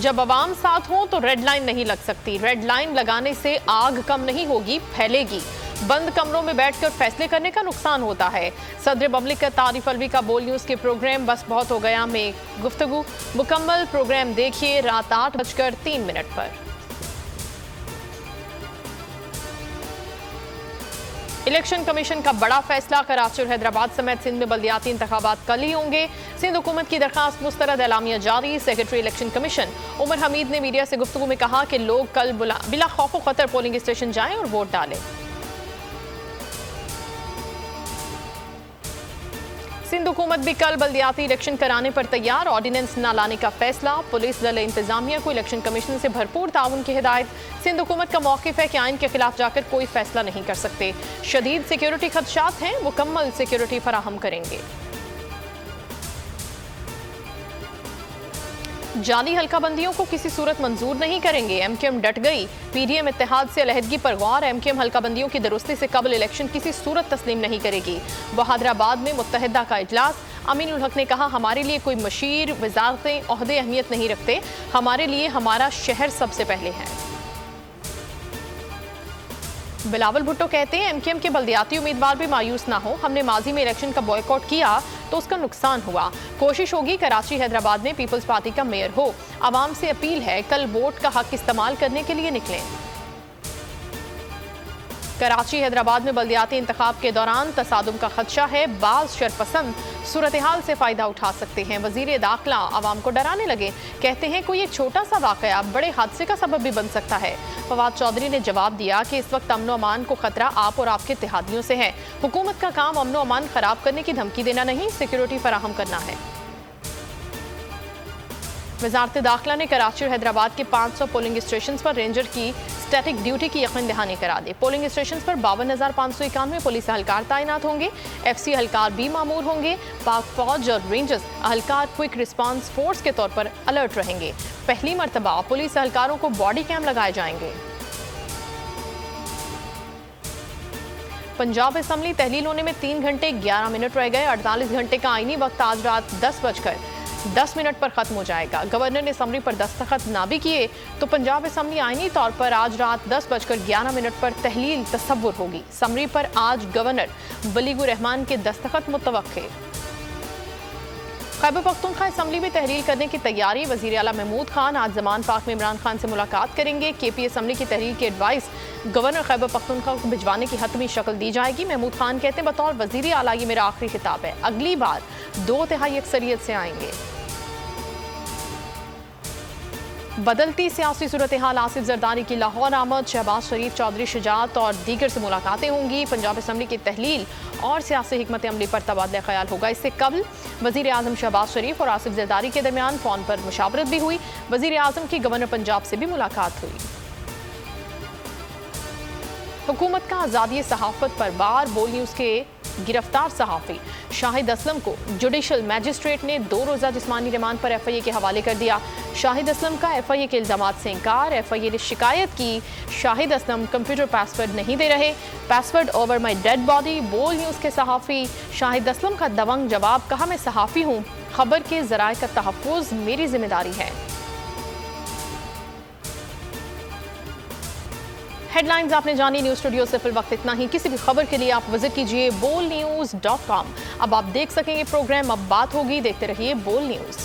जब अवाम साथ हो तो रेड लाइन नहीं लग सकती। रेड लाइन लगाने से आग कम नहीं होगी, फैलेगी। बंद कमरों में बैठकर फैसले करने का नुकसान होता है। सदर ममलिकत आरिफ अलवी का बोल न्यूज के प्रोग्राम बस बहुत हो गया में गुफ्तगू। मुकम्मल प्रोग्राम देखिए रात 8:03 पर। इलेक्शन कमीशन का बड़ा फैसला, कराची और हैदराबाद समेत सिंध में बल्दियाती इंतखाबात कल ही होंगे। सिंध हुकूमत की दरखास्त मुस्तरद, एलामिया जारी। Secretary election commission Umar Hameed ने मीडिया से गुफ्तगू में कहा कि लोग कल बिला खौफ खतर पोलिंग स्टेशन जाएं और वोट डालें। सिंध हुकूमत भी कल बल्दियाती इलेक्शन कराने पर तैयार, ऑर्डिनेंस न लाने का फैसला। पुलिस दल इंतजामिया को इलेक्शन कमीशन से भरपूर ताउन की हिदायत। सिंध हुकूमत का मौक़िफ़ है कि आइन के खिलाफ जाकर कोई फैसला नहीं कर सकते। शदीद सिक्योरिटी खदशात हैं, मुकम्मल सिक्योरिटी फराहम करेंगे। जाली हल्काबंदियों को किसी सूरत मंजूर नहीं करेंगे, एमकेएम डट गई। पीडीएम इत्तेहाद से अलहदगी पर गौर, एमकेएम हल्काबंदियों की दुरुस्ती से कबल इलेक्शन किसी सूरत तस्लीम नहीं करेगी। बहादुराबाद में मुत्तहिदा का इजलास, अमीन उल हक ने कहा हमारे लिए कोई मशीर वजारतें ओहदे अहमियत नहीं रखते, हमारे लिए हमारा शहर सबसे पहले है। बिलावल भुट्टो कहते हैं एमकेएम के बल्दियाती उम्मीदवार भी मायूस ना हो, हमने माजी में इलेक्शन का बॉयकॉट किया तो उसका नुकसान हुआ। कोशिश होगी कराची हैदराबाद में पीपल्स पार्टी का मेयर हो। आवाम से अपील है कल वोट का हक इस्तेमाल करने के लिए निकलें। कराची हैदराबाद में बल्दियाती इंतखाब के दौरान तसादुम का खदशा है, बाज शरपसंद सूरत हाल से फ़ायदा उठा सकते हैं। वज़ीर दाखिला आवाम को डराने लगे, कहते हैं कोई एक छोटा सा वाक़या बड़े हादसे का सबब भी बन सकता है। फवाद चौधरी ने जवाब दिया कि इस वक्त अमन अमान को खतरा आप और आपके इत्तेहादियों से है। हुकूमत का काम अमन अमान खराब करने की धमकी देना नहीं, सिक्योरिटी फराहम करना है। वज़ारत दाखिला ने कराची और हैदराबाद के 500 पोलिंग स्टेशन पर रेंजर की स्टैटिक ड्यूटी की यकीन दहानी करा दी। पोलिंग स्टेशन पर 52,591 पुलिस अहलकार तैनात होंगे। एफसी अहलकार भी मामूर होंगे। पाक फौज और रेंजर्स अहलकार क्विक रिस्पांस फोर्स के तौर पर अलर्ट रहेंगे। पहली मरतबा पुलिस अहलकारों को बॉडी कैम लगाए जाएंगे। पंजाब असम्बली तहलील होने में 3 घंटे 11 मिनट रह गए। 48 घंटे का आईनी वक्त आज रात 10:10 पर खत्म हो जाएगा। गवर्नर ने समरी पर दस्तखत ना भी किए तो पंजाब असम्बली आईनी तौर पर आज रात 10:11 पर तहलील तसव्वुर होगी। समरी पर आज गवर्नर वलीगुर रहमान के दस्तखत मुतवक्के। खैबर पख्तूनख्वा असम्बली में तहरील करने की तैयारी। वज़ीर आला महमूद खान आज जमान पाक में इमरान खान से मुलाकात करेंगे। केपी असम्बली की तहरील की एडवाइस गवर्नर खैबर पख्तूनख्वा को भिजवाने की हतमी शक्ल दी जाएगी। महमूद खान कहते हैं बतौर वज़ीर आला ये मेरा आखिरी खिताब है, अगली बार 2/3 अक्सरियत से आएंगे। बदलती सियासी सूरत हाल, आसिफ जरदारी की लाहौर आमद, शहबाज शरीफ, चौधरी शुजात और दीगर से मुलाकातें होंगी। पंजाब असम्बली की तहलील और सियासी हिकमत अमली पर तबादला ख्याल होगा। इससे कबल वज़ीर आज़म शहबाज शरीफ और आसिफ जरदारी के दरमियान फ़ोन पर मुशावरत भी हुई। वज़ीर आज़म की गवर्नर पंजाब से भी मुलाकात हुई। हुकूमत का आज़ादी सहाफ़त पर बार, बोल न्यूज़ के गिरफ्तार सहाफ़ी शाहिद असलम को जुडिशल मैजिस्ट्रेट ने 2 रोज़ा जिस्मानी रिमांड पर एफआईए के हवाले कर दिया। शाहिद असलम का एफआईए के इल्ज़ामात से इनकार। एफआईए ने शिकायत की शाहिद असलम कंप्यूटर पासवर्ड नहीं दे रहे, password over my dead body. बोल न्यूज़ के सहाफ़ी शाहिद असलम का दबंग जवाब, कहा मैं सहाफ़ी हूँ, खबर के ज़राए का तहफ़्फ़ुज़ मेरी जिम्मेदारी है। हेडलाइंस आपने जानी। न्यूज़ स्टूडियो से फिल वक्त इतना ही। किसी भी खबर के लिए आप विजिट कीजिए bolnews.com। अब आप देख सकेंगे प्रोग्राम, अब बात होगी। देखते रहिए बोल न्यूज़।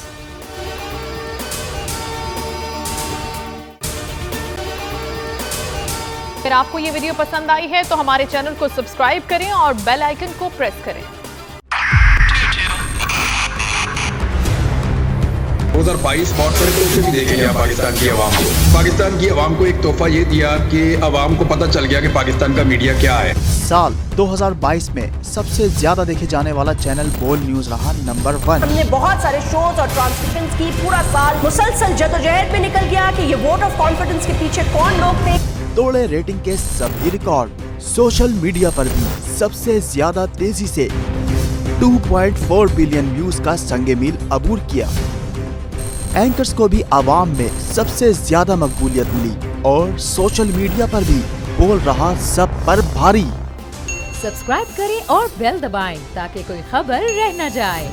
अगर आपको ये वीडियो पसंद आई है तो हमारे चैनल को सब्सक्राइब करें और बेल आइकन को प्रेस करें। 2022 बहुत बड़े तौर से भी देखेंगे पाकिस्तान की अवाम को एक तोहफा ये दिया कि अवाम को पता चल गया कि पाकिस्तान का मीडिया क्या है। साल 2022 में सबसे ज्यादा देखे जाने वाला चैनल बोल न्यूज रहा नंबर 1। हमने बहुत सारे शोज और ट्रांसमिशंस की, पूरा साल मुसलसल जदोजहद में निकल गया कि ये वोट ऑफ कॉन्फिडेंस के पीछे कौन लोग थे। तोड़े रेटिंग के सभी रिकॉर्ड। सोशल मीडिया पर भी सबसे ज्यादा तेजी से 2.4 बिलियन व्यूज का संगे मील अबूर किया। एंकर्स को भी आवाम में सबसे ज्यादा मकबूलियत मिली और सोशल मीडिया पर भी बोल रहा सब पर भारी। सब्सक्राइब करें और बेल दबाएं ताकि कोई खबर रह न जाए।